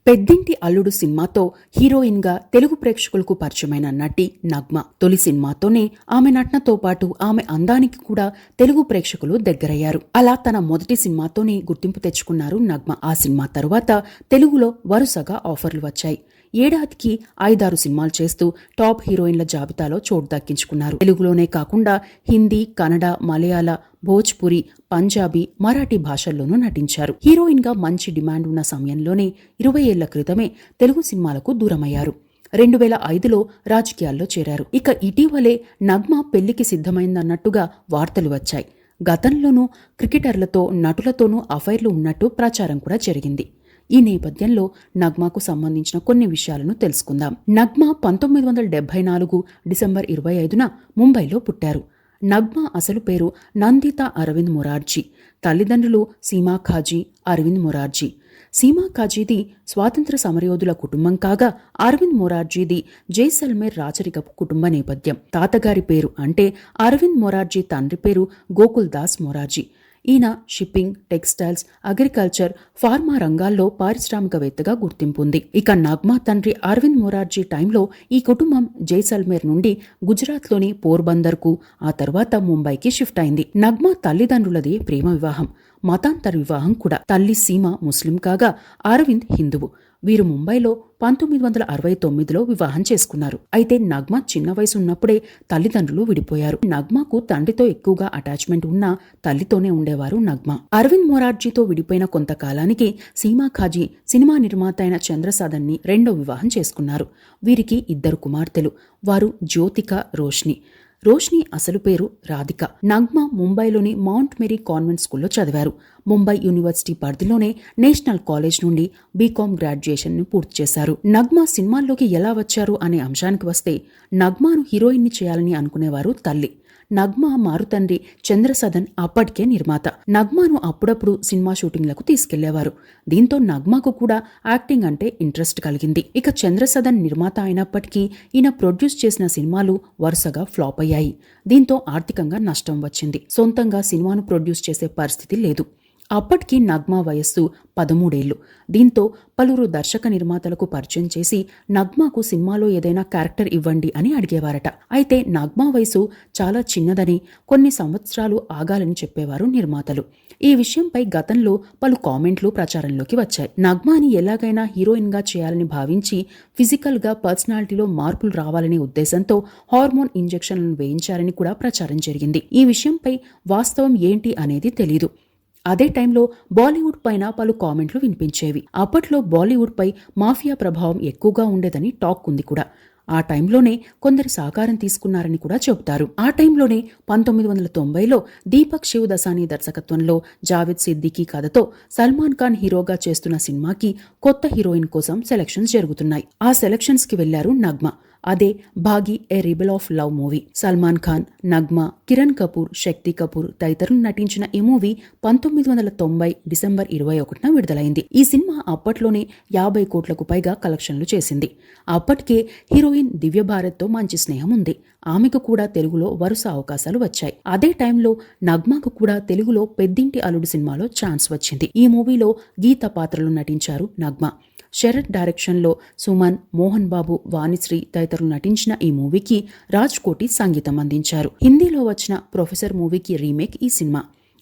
పెద్దింటి అల్లుడు సినిమాతో హీరోయిన్ గా తెలుగు ప్రేక్షకులకు పరిచయమైన నటి నగ్మ. తొలి సినిమాతోనే ఆమె నటనతో పాటు ఆమె అందానికి కూడా తెలుగు ప్రేక్షకులు దగ్గరయ్యారు. అలా తన మొదటి సినిమాతోనే గుర్తింపు తెచ్చుకున్నారు నగ్మ. ఆ సినిమా తరువాత తెలుగులో వరుసగా ఆఫర్లు వచ్చాయి. ఏడాదికి 5-6 సినిమాలు చేస్తూ టాప్ హీరోయిన్ల జాబితాలో చోటు దక్కించుకున్నారు. తెలుగులోనే కాకుండా హిందీ, కన్నడ, మలయాళ, భోజ్పురి, పంజాబీ, మరాఠీ భాషల్లోనూ నటించారు. హీరోయిన్ గా మంచి డిమాండ్ ఉన్న సమయంలోనే 20 ఏళ్ల క్రితమే తెలుగు సినిమాలకు దూరమయ్యారు. 2005లో రాజకీయాల్లో చేరారు. ఇక ఇటీవలే నగ్మ పెళ్లికి సిద్ధమైందన్నట్టుగా వార్తలు వచ్చాయి. గతంలోనూ క్రికెటర్లతో, నటులతోనూ అఫైర్లు ఉన్నట్టు ప్రచారం కూడా జరిగింది. ఈ నేపథ్యంలో నగ్మకు సంబంధించిన కొన్ని విషయాలను తెలుసుకుందాం. నగ్మ 1974 డిసెంబర్ 25న ముంబైలో పుట్టారు. నగ్మ అసలు పేరు నందిత అరవింద్ మొరార్జీ. తల్లిదండ్రులు సీమా ఖాజీ, అరవింద్ మొరార్జీ. సీమా ఖాజీది స్వాతంత్ర సమరయోధుల కుటుంబం కాగా అరవింద్ మొరార్జీది జైసల్మేర్ రాచరికపు కుటుంబ నేపథ్యం. తాతగారి పేరు అంటే అరవింద్ మొరార్జీ తండ్రి పేరు గోకుల్ దాస్ మొరార్జీ. ఈయన షిప్పింగ్, టెక్స్టైల్స్, అగ్రికల్చర్, ఫార్మా రంగాల్లో పారిశ్రామికవేత్తగా గుర్తింపు ఉంది. ఇక నగ్మ తండ్రి అరవింద్ మొరార్జీ టైంలో ఈ కుటుంబం జైసల్మేర్ నుండి గుజరాత్లోని పోర్బందర్కు, ఆ తర్వాత ముంబైకి షిఫ్ట్ అయింది. నగ్మ తల్లిదండ్రులది ప్రేమ వివాహం, మతాంతర వివాహం కూడా. తల్లి సీమ ముస్లిం కాగా అరవింద్ హిందువు. వీరు ముంబైలో 1969లో వివాహం చేసుకున్నారు. అయితే నగ్మ చిన్న వయసు ఉన్నప్పుడే తల్లిదండ్రులు విడిపోయారు. నగ్మకు తండ్రితో ఎక్కువగా అటాచ్మెంట్ ఉన్నా తల్లితోనే ఉండేవారు నగ్మ. అరవింద్ మొరార్జీతో విడిపోయిన కొంతకాలానికి సీమా ఖాజీ సినిమా నిర్మాత అయిన చంద్రసదన్ ని రెండో వివాహం చేసుకున్నారు. వీరికి 2 కుమార్తెలు. వారు జ్యోతిక, రోష్ని. రోష్ని అసలు పేరు రాధిక. నగ్మ ముంబైలోని మౌంట్ మేరీ కాన్వెంట్ స్కూల్లో చదివారు. ముంబై యూనివర్సిటీ పరిధిలోనే నేషనల్ కాలేజ్ నుండి బీకాం గ్రాడ్యుయేషన్ ను పూర్తి చేశారు. నగ్మ సినిమాల్లోకి ఎలా వచ్చారు అనే అంశానికి వస్తే, నగ్మను హీరోయిన్ ని చేయాలని అనుకునేవారు తల్లి. నగ్మ మారుతండ్రి చంద్రసదన్ అప్పటికే నిర్మాత. నగ్మను అప్పుడప్పుడు సినిమా షూటింగ్లకు తీసుకెళ్లేవారు. దీంతో నగ్మకు కూడా యాక్టింగ్ అంటే ఇంట్రెస్ట్ కలిగింది. ఇక చంద్రసదన్ నిర్మాత అయినప్పటికీ ఈయన ప్రొడ్యూస్ చేసిన సినిమాలు వరుసగా ఫ్లాప్ అయ్యాయి. దీంతో ఆర్థికంగా నష్టం వచ్చింది. సొంతంగా సినిమాను ప్రొడ్యూస్ చేసే పరిస్థితి లేదు. అప్పటికి నగ్మ వయస్సు 13 ఏళ్లు. దీంతో పలువురు దర్శక నిర్మాతలకు పరిచయం చేసి నగ్మకు సినిమాలో ఏదైనా క్యారెక్టర్ ఇవ్వండి అని అడిగేవారట. అయితే నగ్మ వయసు చాలా చిన్నదని, కొన్ని సంవత్సరాలు ఆగాలని చెప్పేవారు నిర్మాతలు. ఈ విషయంపై గతంలో పలు కామెంట్లు ప్రచారంలోకి వచ్చాయి. నగ్మని ఎలాగైనా హీరోయిన్ గా చేయాలని భావించి ఫిజికల్ గా, పర్సనాలిటీలో మార్పులు రావాలనే ఉద్దేశంతో హార్మోన్ ఇంజెక్షన్లను వేయించారని కూడా ప్రచారం జరిగింది. ఈ విషయంపై వాస్తవం ఏంటి అనేది తెలీదు. అదే టైంలో బాలీవుడ్ పైన పలు కామెంట్లు వినిపించేవి. అప్పట్లో బాలీవుడ్ పై మాఫియా ప్రభావం ఎక్కువగా ఉండేదని టాక్ ఉంది కూడా. ఆ టైంలోనే కొందరు సహకారం తీసుకున్నారని కూడా చెబుతారు. ఆ టైంలోనే 1990లో దీపక్ శివదసాని దర్శకత్వంలో జావేద్ సిద్దికీ కథతో సల్మాన్ ఖాన్ హీరోగా చేస్తున్న సినిమాకి కొత్త హీరోయిన్ కోసం సెలక్షన్స్ జరుగుతున్నాయి. ఆ సెలక్షన్స్ కి వెళ్లారు నగ్మ. అదే Baaghi, a rebel of love movie. Salman Khan, Nagma, Kiran Kapoor, Shakti Kapoor తదితరులు నటించిన ఈ మూవీ 1990 డిసెంబర్ 21న విడుదలైంది. ఈ సినిమా అప్పట్లోనే 50 కోట్లకు పైగా కలెక్షన్లు చేసింది. అప్పటికే హీరోయిన్ దివ్యభారత్తో మంచి స్నేహం ఉంది. ఆమెకు కూడా తెలుగులో వరుస అవకాశాలు వచ్చాయి. అదే టైంలో నగ్మకు కూడా తెలుగులో పెద్దింటి అల్లుడు సినిమాలో ఛాన్స్ వచ్చింది. ఈ మూవీలో గీత పాత్రలో నటించారు నగ్మ. శరత్ డైరెక్షన్లో సుమన్, మోహన్ బాబు, వాణిశ్రీ తదితరులు నటించిన ఈ మూవీకి రాజ్ కోటి సంగీతం అందించారు. హిందీలో వచ్చిన ప్రొఫెసర్ మూవీకి రీమేక్ ఈ సినిమా.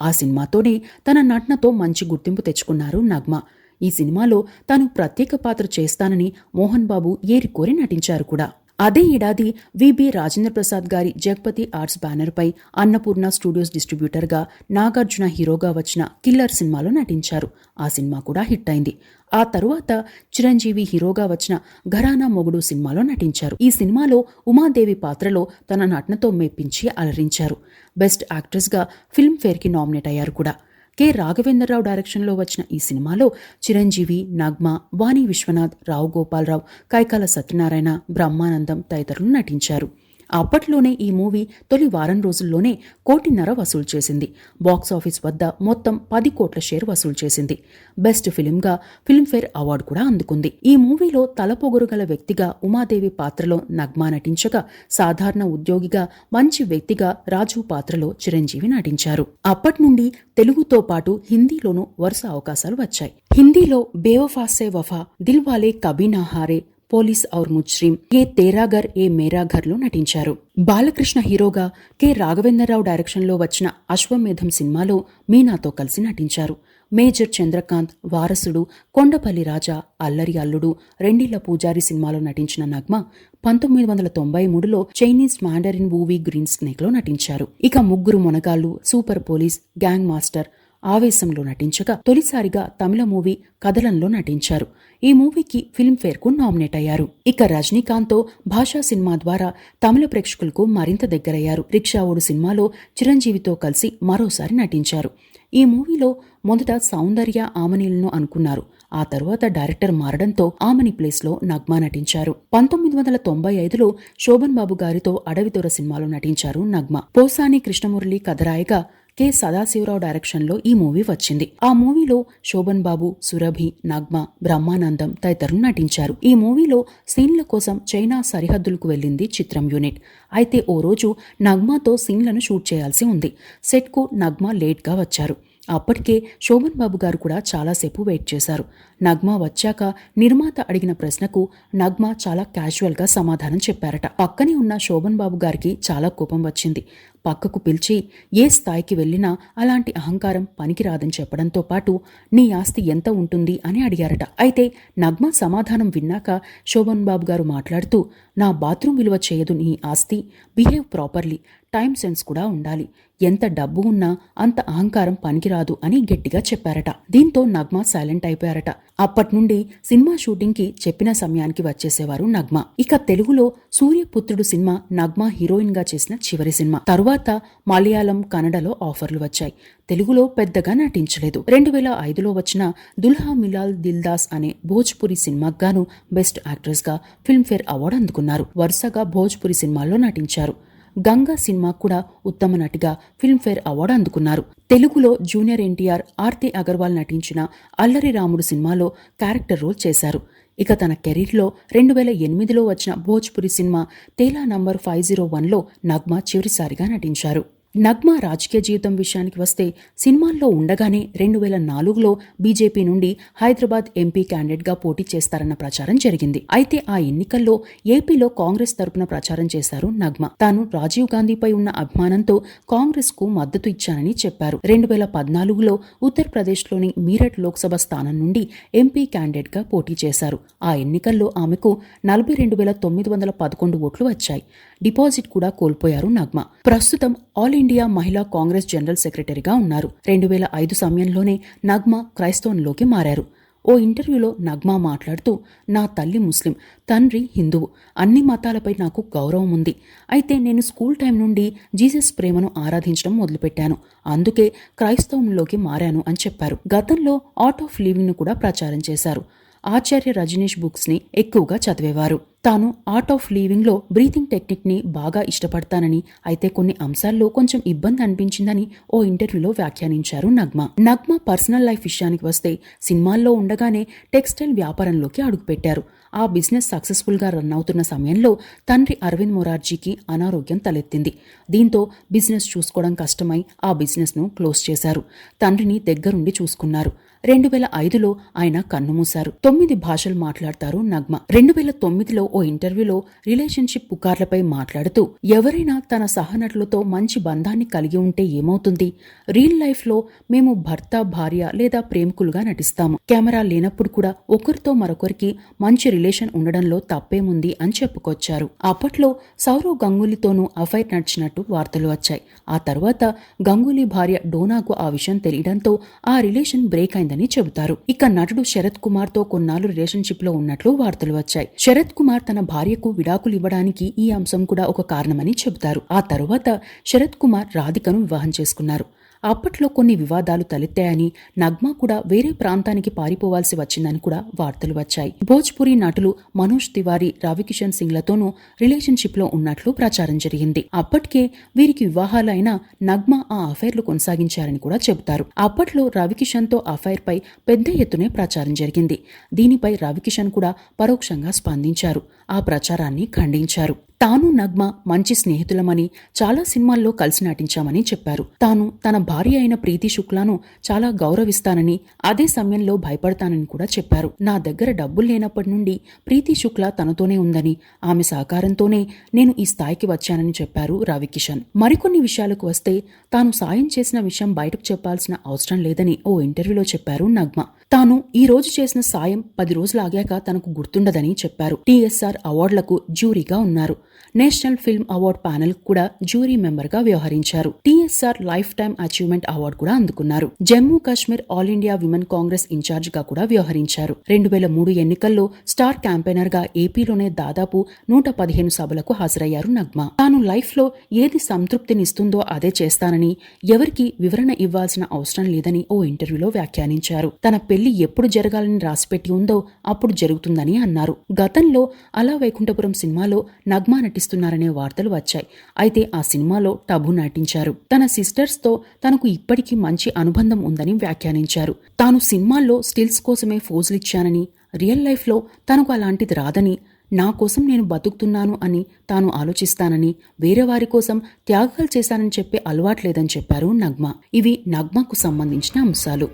ఆ సినిమాతోనే తన నటనతో మంచి గుర్తింపు తెచ్చుకున్నారు నగ్మ. ఈ సినిమాలో తాను ప్రత్యేక పాత్ర చేస్తానని మోహన్ బాబు ఏరికోరి నటించారు కూడా. అదే ఏడాది విబి రాజేంద్ర ప్రసాద్ గారి జగపతి ఆర్ట్స్ బ్యానర్ పై అన్నపూర్ణ స్టూడియోస్ డిస్ట్రిబ్యూటర్గా నాగార్జున హీరోగా వచ్చిన కిల్లర్ సినిమాలో నటించారు. ఆ సినిమా కూడా హిట్ అయింది. ఆ తరువాత చిరంజీవి హీరోగా వచ్చిన ఘరానా మొగుడు సినిమాలో నటించారు. ఈ సినిమాలో ఉమాదేవి పాత్రలో తన నటనతో మెప్పించి అలరించారు. బెస్ట్ యాక్ట్రెస్ గా ఫిల్మ్ఫేర్ కి నామినేట్ అయ్యారు కూడా. కె రాఘవేంద్రరావు డైరెక్షన్లో వచ్చిన ఈ సినిమాలో చిరంజీవి, నగ్మ, వాణి విశ్వనాథ్, రావు గోపాలరావు, కైకాల సత్యనారాయణ, బ్రహ్మానందం తదితరులు నటించారు. అప్పట్లోనే ఈ మూవీ తొలి వారం రోజుల్లోనే 1.5 కోటి వసూలు చేసింది. బాక్సాఫీస్ వద్ద మొత్తం 10 కోట్ల షేర్ వసూలు చేసింది. బెస్ట్ ఫిల్మ్గా ఫిల్మ్ఫేర్ అవార్డు కూడా అందుకుంది. ఈ మూవీలో తలపొగరు గల వ్యక్తిగా ఉమాదేవి పాత్రలో నగ్మా నటించగా, సాధారణ ఉద్యోగిగా మంచి వ్యక్తిగా రాజు పాత్రలో చిరంజీవి నటించారు. అప్పటి నుండి తెలుగుతో పాటు హిందీలోనూ వరుస అవకాశాలు వచ్చాయి. హిందీలో బేవఫా సే వఫా, దిల్వాలే కభీ నా హారే, పోలీస్ ఔర్ ముజ్రిమ్, ఏ తేరా ఘర్ ఏ మేరా ఘర్ లో నటించారు. బాలకృష్ణ హీరోగా కె రాఘవేంద్రరావు డైరెక్షన్లో వచ్చిన అశ్వమేధం సినిమాలో మీనాతో కలిసి నటించారు. మేజర్ చంద్రకాంత్, వారసుడు, కొండపల్లి రాజా, అల్లరి అల్లుడు, రెండిళ్ల పూజారి సినిమాలో నటించిన నగ్మా 1993లో Chinese Mandarin movie green snake లో నటించారు. ఇక Mugguru Monagallu, super police, gang master, ఆవేశంలో నటించగా తొలిసారిగా తమిళ మూవీ కథలంలో నటించారు. ఈ మూవీకి ఫిల్మ్ఫేర్ కు నామినేట్ అయ్యారు. ఇక రజనీకాంత్తో భాషా సినిమా ద్వారా తమిళ ప్రేక్షకులకు మరింత దగ్గరయ్యారు. రిక్షావోడు సినిమాలో చిరంజీవితో కలిసి మరోసారి నటించారు. ఈ మూవీలో మొదట సౌందర్య ఆమనీలను అనుకున్నారు. ఆ తరువాత డైరెక్టర్ మారడంతో ఆమని ప్లేస్ లో నగ్మా నటించారు. 1995లో శోభన్ బాబు గారితో అడవిదొర సినిమాలో నటించారు నగ్మా. పోసాని కృష్ణమురళి కథరాయగా కె సదాశివరావు డైరెక్షన్ లో ఈ మూవీ వచ్చింది. ఆ మూవీలో శోభన్ బాబు, సురభి, నగ్మా, బ్రహ్మానందం తదితరులు నటించారు. ఈ మూవీలో సీన్ల కోసం చైనా సరిహద్దులకు వెళ్లింది చిత్రం యూనిట్. అయితే ఓ రోజు నగ్మాతో సీన్లను షూట్ చేయాల్సి ఉంది. సెట్ కు నగ్మా లేట్ గా వచ్చారు. అప్పటికే శోభన్ బాబు గారు కూడా చాలాసేపు వెయిట్ చేశారు. నగ్మా వచ్చాక నిర్మాత అడిగిన ప్రశ్నకు నగ్మా చాలా క్యాజువల్ గా సమాధానం చెప్పారట. పక్కనే ఉన్న శోభన్ బాబు గారికి చాలా కోపం వచ్చింది. పక్కకు పిలిచి ఏ స్థాయికి వెళ్లినా అలాంటి అహంకారం పనికిరాదని చెప్పడంతో పాటు నీ ఆస్తి ఎంత ఉంటుంది అని అడిగారట. అయితే నగ్మా సమాధానం విన్నాక శోభన్ బాబు గారు మాట్లాడుతూ, నా బాత్రూమ్ విలువ చేయదు నీ ఆస్తి, బిహేవ్ ప్రాపర్లీ, టైం సెన్స్ కూడా ఉండాలి, ఎంత డబ్బు ఉన్నా అంత అహంకారం పనికిరాదు అని గట్టిగా చెప్పారట. దీంతో నగ్మా సైలెంట్ అయిపోయారట. అప్పటి నుండి సినిమా షూటింగ్ కి చెప్పిన సమయానికి వచ్చేసేవారు నగ్మా. ఇక తెలుగులో సూర్యపుత్రుడు సినిమా నగ్మా హీరోయిన్ గా చేసిన చివరి సినిమా. తరువాత మలయాళం, కన్నడలో ఆఫర్లు వచ్చాయి. తెలుగులో పెద్దగా నటించలేదు. 2005లో వచ్చిన దుల్హా మిలాల్ దిల్దాస్ అనే భోజ్పురి సినిమాకు గాను బెస్ట్ యాక్ట్రెస్ గా ఫిల్మ్ఫేర్ అవార్డు అందుకున్నారు. వరుసగా భోజ్పురి సినిమాల్లో నటించారు. గంగా సినిమా కూడా ఉత్తమ నటిగా ఫిల్మ్ఫేర్ అవార్డు అందుకున్నారు. తెలుగులో జూనియర్ ఎన్టీఆర్, ఆర్తి అగర్వాల్ నటించిన అల్లరి రాముడు సినిమాలో క్యారెక్టర్ రోల్ చేశారు. ఇక తన కెరీర్లో 2008లో వచ్చిన భోజ్పురి సినిమా తేలా నంబర్ 501లో నగ్మా చివరిసారిగా నటించారు. నగ్మా రాజకీయ జీవితం విషయానికి వస్తే సినిమాల్లో ఉండగానే 2004లో బీజేపీ నుండి హైదరాబాద్ ఎంపీ క్యాండిడేట్ గా పోటీ చేస్తారన్న ప్రచారం జరిగింది. అయితే ఆ ఎన్నికల్లో ఏపీలో కాంగ్రెస్ తరపున ప్రచారం చేశారు నగ్మా. తాను రాజీవ్ గాంధీపై ఉన్న అభిమానంతో కాంగ్రెస్ కు మద్దతు ఇచ్చానని చెప్పారు. 2014లో ఉత్తరప్రదేశ్లోని మీరట్ లోక్సభ స్థానం నుండి ఎంపీ క్యాండిడేట్ గా పోటీ చేశారు. ఆ ఎన్నికల్లో ఆమెకు 42,911 ఓట్లు వచ్చాయి. డిపాజిట్ కూడా కోల్పోయారు నగ్మా. ప్రస్తుతం ఆల్ ఇండియా మహిళా కాంగ్రెస్ జనరల్ సెక్రటరీగా ఉన్నారు. 2005 సమయంలోనే నగ్మా క్రైస్తవంలోకి మారారు. ఓ ఇంటర్వ్యూలో నగ్మా మాట్లాడుతూ, నా తల్లి ముస్లిం, తండ్రి హిందువు, అన్ని మతాలపై నాకు గౌరవం ఉంది. అయితే నేను స్కూల్ టైం నుండి జీసస్ ప్రేమను ఆరాధించడం మొదలుపెట్టాను. అందుకే క్రైస్తవంలోకి మారాను అని చెప్పారు. గతంలో ఆర్ట్ ఆఫ్ లివింగ్ ను కూడా ప్రచారం చేశారు. ఆచార్య రజనీష్ బుక్స్ ని ఎక్కువగా చదివేవారు. తాను ఆర్ట్ ఆఫ్ లివింగ్ లో బ్రీతింగ్ టెక్నిక్ ని బాగా ఇష్టపడతానని, అయితే కొన్ని అంశాల్లో కొంచెం ఇబ్బంది అనిపించిందని ఓ ఇంటర్వ్యూలో వ్యాఖ్యానించారు నగ్మా. నగ్మా పర్సనల్ లైఫ్ విషయానికి వస్తే సినిమాల్లో ఉండగానే టెక్స్టైల్ వ్యాపారంలోకి అడుగుపెట్టారు. ఆ బిజినెస్ సక్సెస్ఫుల్ గా రన్ అవుతున్న సమయంలో తండ్రి అరవింద్ మొరార్జీకి అనారోగ్యం తలెత్తింది. దీంతో బిజినెస్ చూసుకోవడం కష్టమై ఆ బిజినెస్ ను క్లోజ్ చేశారు. తండ్రిని దగ్గరుండి చూసుకున్నారు. 2005లో ఆయన కన్నుమూశారు. 9 భాషలు మాట్లాడతారు నగ్మా. 2009లో ఓ ఇంటర్వ్యూలో రిలేషన్షిప్ పుకార్లపై మాట్లాడుతూ, ఎవరైనా తన సహనటులతో మంచి బంధాన్ని కలిగి ఉంటే ఏమవుతుంది? రియల్ లైఫ్ లో మేము భర్త, భార్య లేదా ప్రేమికులుగా నటిస్తాము. కెమెరా లేనప్పుడు కూడా ఒకరితో మరొకరికి మంచి రిలేషన్ ఉండడంలో తప్పేముంది అని చెప్పుకొచ్చారు. అప్పట్లో సౌరవ్ గంగూలీతోనూ అఫైర్ నడిచినట్టు వార్తలు వచ్చాయి. ఆ తర్వాత గంగూలీ భార్య డోనాకు ఆ విషయం తెలియడంతో ఆ రిలేషన్ బ్రేక్ అయిందని చెబుతారు. ఇక నటుడు శరత్ కుమార్ తో కొన్నాళ్ళు రిలేషన్షిప్ లో ఉన్నట్లు వార్తలు వచ్చాయి. శరత్ కుమార్ తన భార్యకు విడాకులు ఇవ్వడానికి ఈ అంశం కూడా ఒక కారణమని చెబుతారు. ఆ తరువాత శరత్ కుమార్ రాధికను వివాహం చేసుకున్నారు. అప్పట్లో కొన్ని వివాదాలు తలెత్తాయని, నగ్మా కూడా వేరే ప్రాంతానికి పారిపోవాల్సి వచ్చిందని కూడా వార్తలు వచ్చాయి. భోజ్పురి నటులు మనోజ్ తివారీ, రవికిషన్ సింగ్లతోనూ రిలేషన్షిప్ లో ఉన్నట్లు ప్రచారం జరిగింది. అప్పటికే వీరికి వివాహాలు అయినా నగ్మా ఆ అఫైర్లు కొనసాగించారని కూడా చెబుతారు. అప్పట్లో రవికిషన్ తో అఫైర్ పై పెద్ద ఎత్తునే ప్రచారం జరిగింది. దీనిపై రవికిషన్ కూడా పరోక్షంగా స్పందించారు. ఆ ప్రచారాన్ని ఖండించారు. తాను నగ్మ మంచి స్నేహితులమని, చాలా సినిమాల్లో కలిసి నటించామని చెప్పారు. తాను తన భార్య అయిన ప్రీతి శుక్లాను చాలా గౌరవిస్తానని, అదే సమయంలో భయపడతానని కూడా చెప్పారు. నా దగ్గర డబ్బులు లేనప్పటి నుండి ప్రీతి శుక్లా తనతోనే ఉందని, ఆమె సహకారంతోనే నేను ఈ స్థాయికి వచ్చానని చెప్పారు రవికిషన్. మరికొన్ని విషయాలకు వస్తే, తాను సాయం చేసిన విషయం బయటకు చెప్పాల్సిన అవసరం లేదని ఓ ఇంటర్వ్యూలో చెప్పారు నగ్మ. తాను ఈ రోజు చేసిన సాయం 10 రోజులు ఆగాక తనకు గుర్తుండదని చెప్పారు. టీఎస్ఆర్ అవార్డులకు జ్యూరీగా ఉన్నారు. నేషనల్ ఫిల్మ్ అవార్డ్ ప్యానెల్ కూడా జ్యూరీ మెంబర్ గా వ్యవహరించారు. TSR lifetime achievement award కూడా అందుకున్నారు. Jammu Kashmir all India women Congress incharge గా కూడా వ్యవహరించారు. 2003 ఎన్నికల్లో స్టార్ క్యాంపెయినర్ గా ఏపీలోనే దాదాపు 115 సభలకు హాజరయ్యారు నగ్మ. తాను లైఫ్ లో ఏది సంతృప్తినిస్తుందో అదే చేస్తానని, ఎవరికి వివరణ ఇవ్వాల్సిన అవసరం లేదని ఓ ఇంటర్వ్యూలో వ్యాఖ్యానించారు. తన పెళ్లి ఎప్పుడు జరగాలని రాసిపెట్టి ఉందో అప్పుడు జరుగుతుందని అన్నారు. గతంలో అలా వైకుంఠపురం సినిమాలో నగ్మ నటిస్తున్నారనే వార్తలు వచ్చాయి. అయితే ఆ సినిమాలో టబు నటించారు. తన సిస్టర్స్ తో తనకు ఇప్పటికీ మంచి అనుబంధం ఉందని వ్యాఖ్యానించారు. తాను సినిమాల్లో స్టిల్స్ కోసమే ఫోజులిచ్చానని, రియల్ లైఫ్ లో తనకు అలాంటిది రాదని, నా కోసం నేను బతుకుతున్నాను అని తాను ఆలోచిస్తానని, వేరే వారి కోసం త్యాగాలు చేశానని చెప్పే అలవాట్లేదని చెప్పారు నగ్మ. ఇవి నగ్మకు సంబంధించిన అంశాలు.